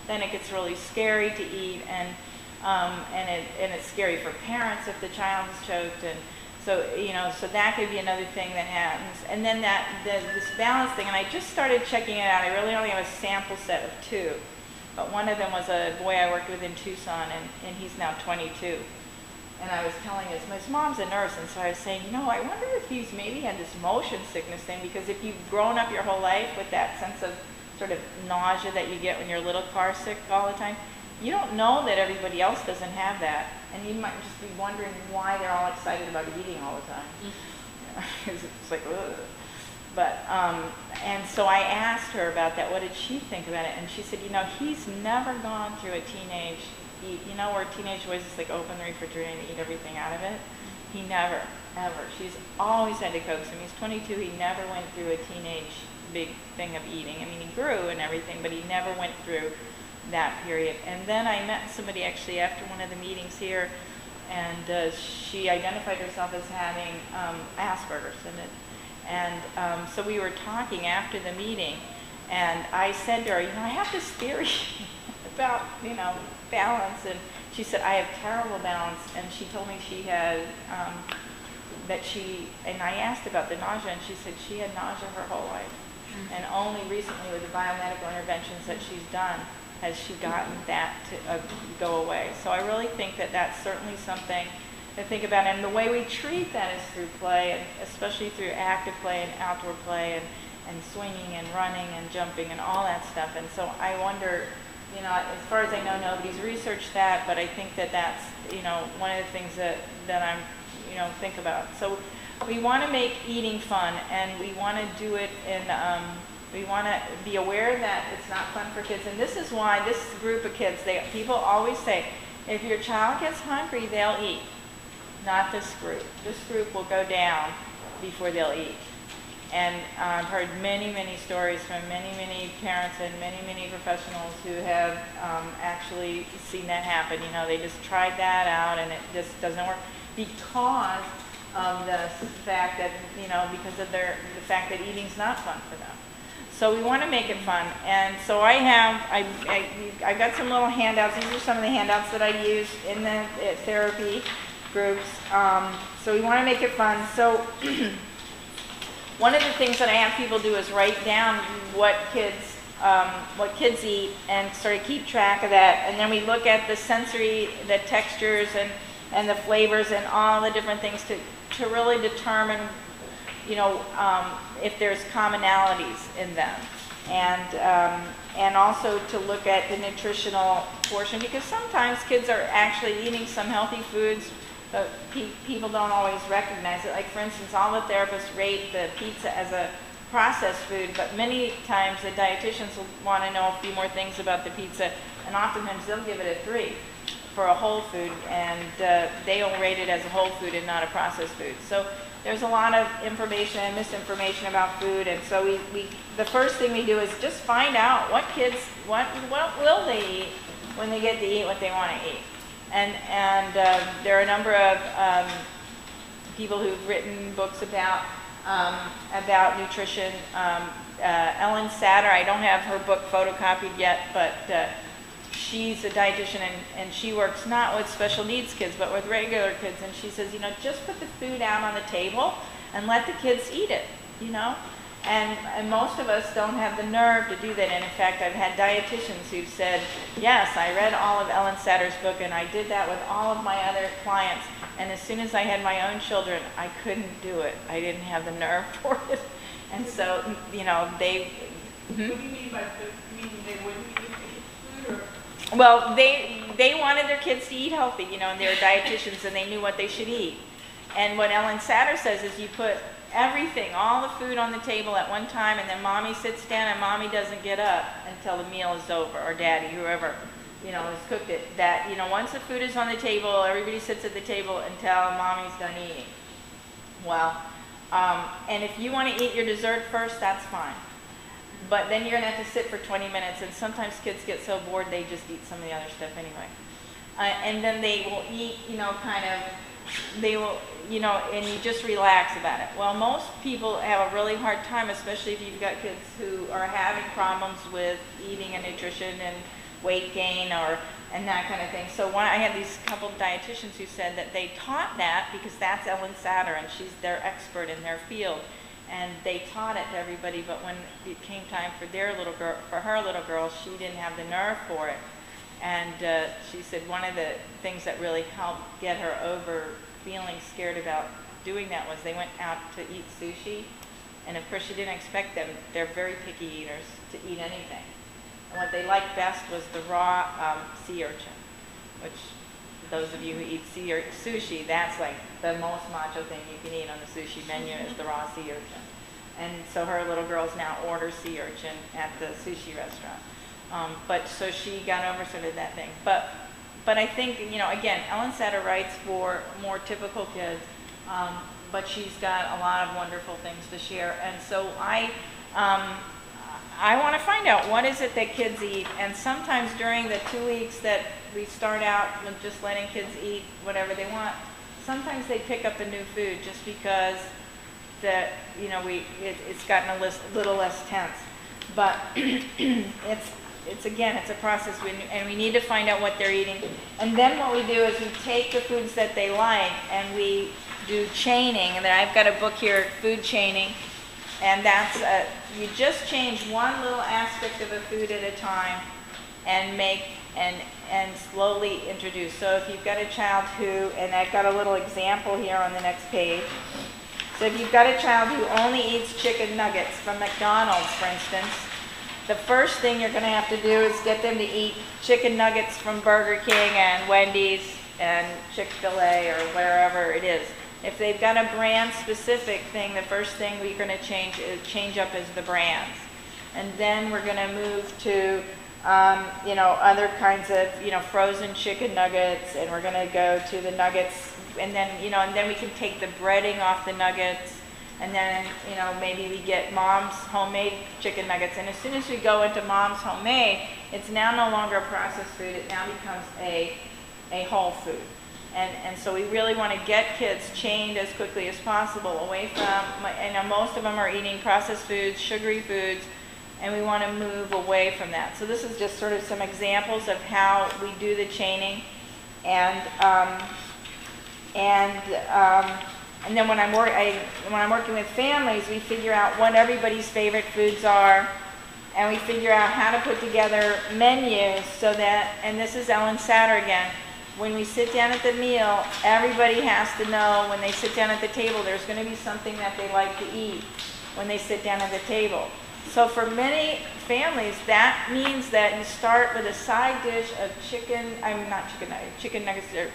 then it gets really scary to eat, and it's scary for parents if the child is choked, and so so that could be another thing that happens. And then this balance thing, and I just started checking it out. I really only have a sample set of 2, but one of them was a boy I worked with in Tucson, and he's now 22. And I was telling his mom's a nurse, and so I was saying, I wonder if he's maybe had this motion sickness thing, because if you've grown up your whole life with that sense of sort of nausea that you get when you're a little car sick all the time, you don't know that everybody else doesn't have that, and you might just be wondering why they're all excited about eating all the time. Because it's like, ugh. But, and so I asked her about that, what did she think about it? And she said, he's never gone through a teenage eat, where teenage boys just like open the refrigerator and eat everything out of it. He never, ever. She's always had to coax him. He's 22, he never went through a teenage big thing of eating. I mean, he grew and everything, but he never went through that period. And then I met somebody actually after one of the meetings here, and she identified herself as having Asperger's. And so we were talking after the meeting, and I said to her, I have this theory about, balance. And she said, I have terrible balance. And she told me she had, and I asked about the nausea, and she said she had nausea her whole life. And only recently with the biomedical interventions that she's done has she gotten that to go away. So I really think that that's certainly something to think about. And the way we treat that is through play, and especially through active play and outdoor play, and swinging and running and jumping and all that stuff. And so I wonder, as far as I know, nobody's researched that, but I think that that's, one of the things that I'm, think about. So we want to make eating fun, and we want to do it in, we want to be aware that it's not fun for kids. And this is why this group of kids, people always say, if your child gets hungry, they'll eat. Not this group. This group will go down before they'll eat. And I've heard many, many stories from many, many parents and many, many professionals who have actually seen that happen. They just tried that out, and it just doesn't work because of the fact that, because of the fact that eating's not fun for them. So we want to make it fun. And so I've got some little handouts. These are some of the handouts that I use in the therapy groups. So we want to make it fun. So one of the things that I have people do is write down what kids eat and sort of keep track of that. And then we look at the sensory, the textures, and the flavors, and all the different things to really determine, if there's commonalities in them. And also to look at the nutritional portion, because sometimes kids are actually eating some healthy foods, but people don't always recognize it. Like, for instance, all the therapists rate the pizza as a processed food, but many times the dietitians will want to know a few more things about the pizza, and oftentimes they'll give it a 3 for a whole food, and they'll rate it as a whole food and not a processed food. So there's a lot of information and misinformation about food, and so the first thing we do is just find out what will they eat when they get to eat what they want to eat. And there are a number of people who've written books about nutrition. Ellen Satter, I don't have her book photocopied yet, but she's a dietitian, and she works not with special needs kids, but with regular kids. And she says, just put the food out on the table and let the kids eat it, And most of us don't have the nerve to do that. And in fact, I've had dietitians who've said, yes, I read all of Ellen Satter's book, and I did that with all of my other clients. And as soon as I had my own children, I couldn't do it. I didn't have the nerve for it. And so, they... What do you mean by they wouldn't eat food? Or? Well, they wanted their kids to eat healthy, and they were dietitians, and they knew what they should eat. And what Ellen Satter says is you put everything, all the food on the table at one time, and then mommy sits down, and mommy doesn't get up until the meal is over, or daddy, whoever, has cooked it. That, once the food is on the table, everybody sits at the table until mommy's done eating. Well, and if you want to eat your dessert first, that's fine. But then you're going to have to sit for 20 minutes, and sometimes kids get so bored they just eat some of the other stuff anyway. And then they will eat, they will, and you just relax about it. Well, most people have a really hard time, especially if you've got kids who are having problems with eating and nutrition, and weight gain and that kind of thing. So I had these couple of dietitians who said that they taught that because that's Ellen Satter and she's their expert in their field. And they taught it to everybody, but when it came time for her little girl, she didn't have the nerve for it. And she said one of the things that really helped get her over feeling scared about doing that was they went out to eat sushi. And of course she didn't expect them, they're very picky eaters, to eat anything. And what they liked best was the raw sea urchin, which those of you who eat sushi, that's like the most macho thing you can eat on the sushi menu is the raw sea urchin. And so her little girls now order sea urchin at the sushi restaurant. But so she got over sort of that thing. But I think, again, Ellen Satter writes for more typical kids, but she's got a lot of wonderful things to share. And so I want to find out what is it that kids eat. And sometimes during the 2 weeks that we start out with just letting kids eat whatever they want, sometimes they pick up a new food just because it's gotten a little less tense. But it's a process, and we need to find out what they're eating. And then what we do is we take the foods that they like and we do chaining. And then I've got a book here, Food Chaining, and that's you just change one little aspect of a food at a time and and slowly introduce. So if you've got a child and I've got a little example here on the next page. So if you've got a child who only eats chicken nuggets from McDonald's, for instance, the first thing you're going to have to do is get them to eat chicken nuggets from Burger King and Wendy's and Chick-fil-A or wherever it is. If they've got a brand-specific thing, the first thing we're going to change up is the brands. And then we're going to move to other kinds of frozen chicken nuggets, and we're going to go to the nuggets, and then we can take the breading off the nuggets, and then maybe we get Mom's homemade chicken nuggets. And as soon as we go into Mom's homemade, it's now no longer a processed food. It now becomes a whole food. And so we really want to get kids chained as quickly as possible away from, most of them are eating processed foods, sugary foods, and we want to move away from that. So this is just sort of some examples of how we do the chaining. And then when I'm working with families, we figure out what everybody's favorite foods are, and we figure out how to put together menus so that, and this is Ellen Satter again, when we sit down at the meal, everybody has to know when they sit down at the table, there's going to be something that they like to eat when they sit down at the table. So for many families, that means that you start with a side dish of chicken nuggets or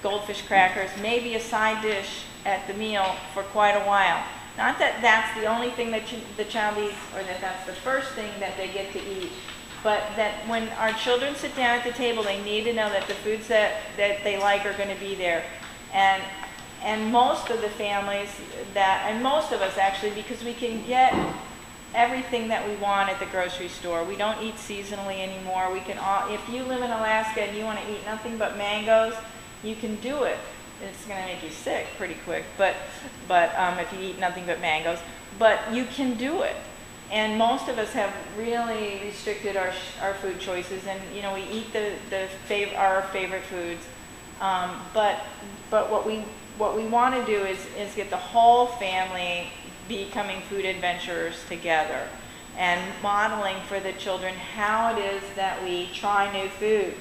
goldfish crackers, maybe a side dish at the meal for quite a while. Not that that's the only thing that the child eats, or that that's the first thing that they get to eat, but that when our children sit down at the table, they need to know that the foods that they like are going to be there. And most of the families and most of us actually, because we can get everything that we want at the grocery store. We don't eat seasonally anymore. If you live in Alaska and you want to eat nothing but mangoes, you can do it. It's going to make you sick pretty quick, but if you eat nothing but mangoes, but you can do it. And most of us have really restricted our food choices, and we eat our favorite foods. But what we want to do is get the whole family becoming food adventurers together, and modeling for the children how it is that we try new foods.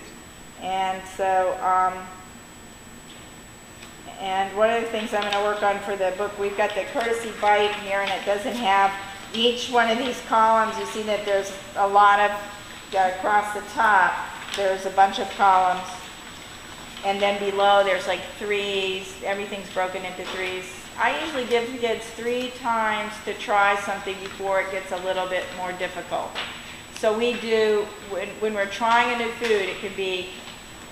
And so, and one of the things I'm going to work on for the book, we've got the courtesy bite here, and it doesn't have each one of these columns. You see that there's a lot of, across the top, there's a bunch of columns. And then below, there's like threes. Everything's broken into threes. I usually give kids 3 times to try something before it gets a little bit more difficult. So we do, when we're trying a new food, it could be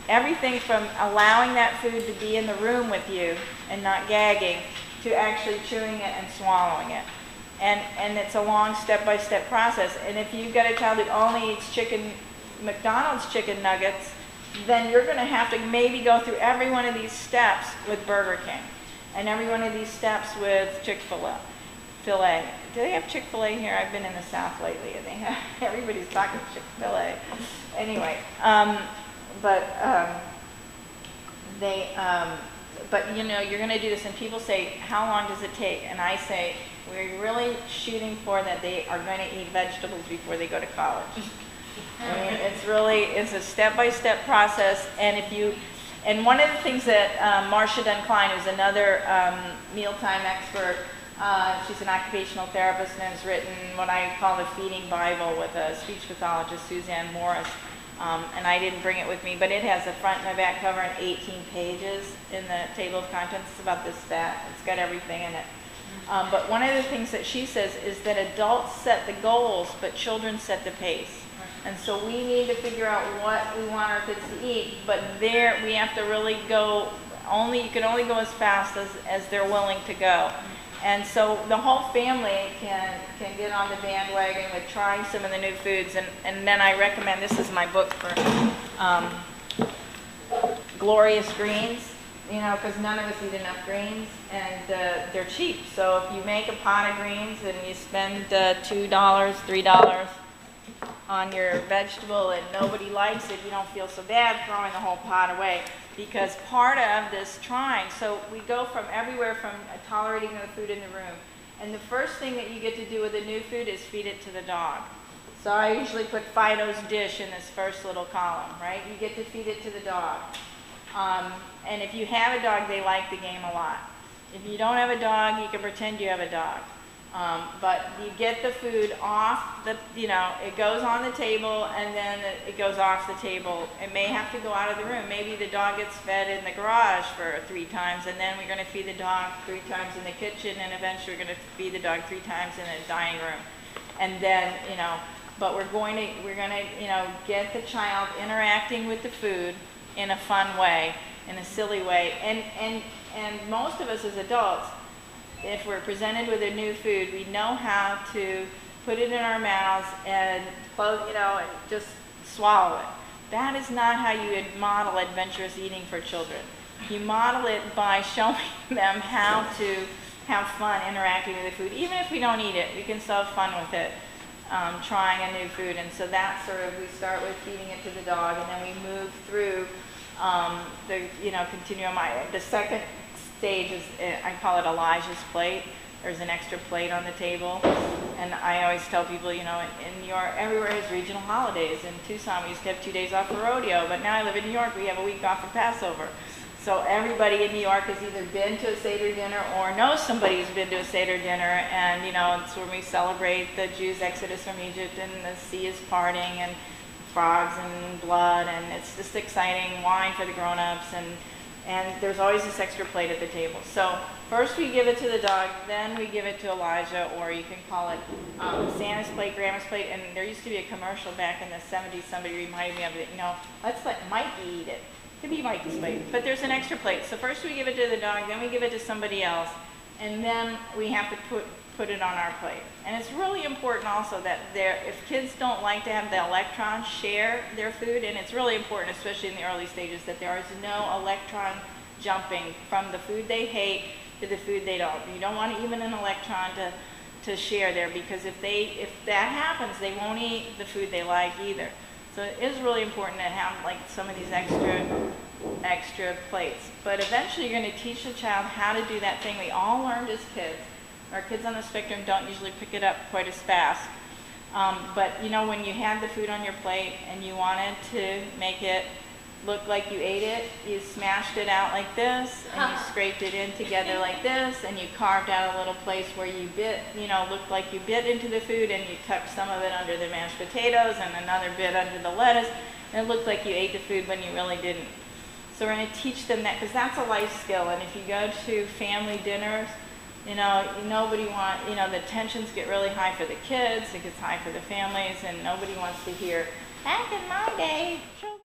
everything from allowing that food to be in the room with you and not gagging, to actually chewing it and swallowing it. And it's a long step-by-step process. And if you've got a child that only eats McDonald's chicken nuggets, then you're going to have to maybe go through every one of these steps with Burger King, and every one of these steps with Chick-fil-A. do they have Chick-fil-A here? I've been in the South lately, and they have, everybody's talking Chick-fil-A. Anyway, but you know, you're going to do this, and people say, how long does it take? And I say, we're really shooting for that they are going to eat vegetables before they go to college. I mean, it's a step-by-step process, and one of the things that Marcia Dunn-Klein, who's another mealtime expert, she's an occupational therapist and has written what I call the Feeding Bible with a speech pathologist, Suzanne Morris. And I didn't bring it with me, but it has a front and a back cover and 18 pages in the table of contents. It's about this fat. It's got everything in it. But one of the things that she says is that adults set the goals, but children set the pace. And so we need to figure out what we want our kids to eat, but there we have to really go, you can only go as fast as they're willing to go. And so the whole family can get on the bandwagon with trying some of the new foods. And then I recommend, this is my book for glorious greens, you know, because none of us eat enough greens, and they're cheap. So if you make a pot of greens and you spend $2, $3 on your vegetable and nobody likes it, you don't feel so bad throwing the whole pot away. Because part of this trying, so we go from everywhere from tolerating the food in the room. And the first thing that you get to do with a new food is feed it to the dog. So I usually put Fido's dish in this first little column, right? You get to feed it to the dog. And if you have a dog, they like the game a lot. If you don't have a dog, you can pretend you have a dog. But you get the food off you know, it goes on the table and then it goes off the table. It may have to go out of the room. Maybe the dog gets fed in the garage for 3 times, and then we're going to feed the dog 3 times in the kitchen, and eventually we're going to feed the dog 3 times in the dining room. And then, you know, but we're going to, you know, get the child interacting with the food in a fun way, in a silly way. And most of us as adults, if we're presented with a new food, we know how to put it in our mouths and close, you know, and just swallow it. That is not how you model adventurous eating for children. You model it by showing them how to have fun interacting with the food. Even if we don't eat it, we can still have fun with it, trying a new food. And so that's sort of, we start with feeding it to the dog, and then we move through the, you know, continuum. The second stage is, I call it Elijah's plate. There's an extra plate on the table, and I always tell people, you know, in New York, everywhere has regional holidays. In Tucson, we used to have 2 days off for rodeo, but now I live in New York, we have a week off for Passover. So everybody in New York has either been to a Seder dinner or knows somebody who's been to a Seder dinner, and, you know, it's when we celebrate the Jews' exodus from Egypt, and the sea is parting, and frogs and blood, and it's just exciting, wine for the grown-ups, and there's always this extra plate at the table. So first we give it to the dog, then we give it to Elijah, or you can call it Santa's plate, Grandma's plate. And there used to be a commercial back in the 70s, somebody reminded me of it, you know, let's let Mikey eat it. It could be Mikey's plate, but there's an extra plate. So first we give it to the dog, then we give it to somebody else, and then we have to put it on our plate. And it's really important also that if kids don't like to have the electrons share their food, and it's really important, especially in the early stages, that there is no electron jumping from the food they hate to the food they don't. You don't want even an electron to share there, because if that happens, they won't eat the food they like either. So it is really important to have like some of these extra plates. But eventually you're going to teach the child how to do that thing we all learned as kids. Our kids on the spectrum don't usually pick it up quite as fast. But you know, when you had the food on your plate and you wanted to make it look like you ate it, you smashed it out like this, and you scraped it in together like this, and you carved out a little place where you bit, you know, looked like you bit into the food, and you tucked some of it under the mashed potatoes and another bit under the lettuce, and it looked like you ate the food when you really didn't. So we're going to teach them that, because that's a life skill. And if you go to family dinners, you know, you know, the tensions get really high for the kids, it gets high for the families, and nobody wants to hear, back in my day, children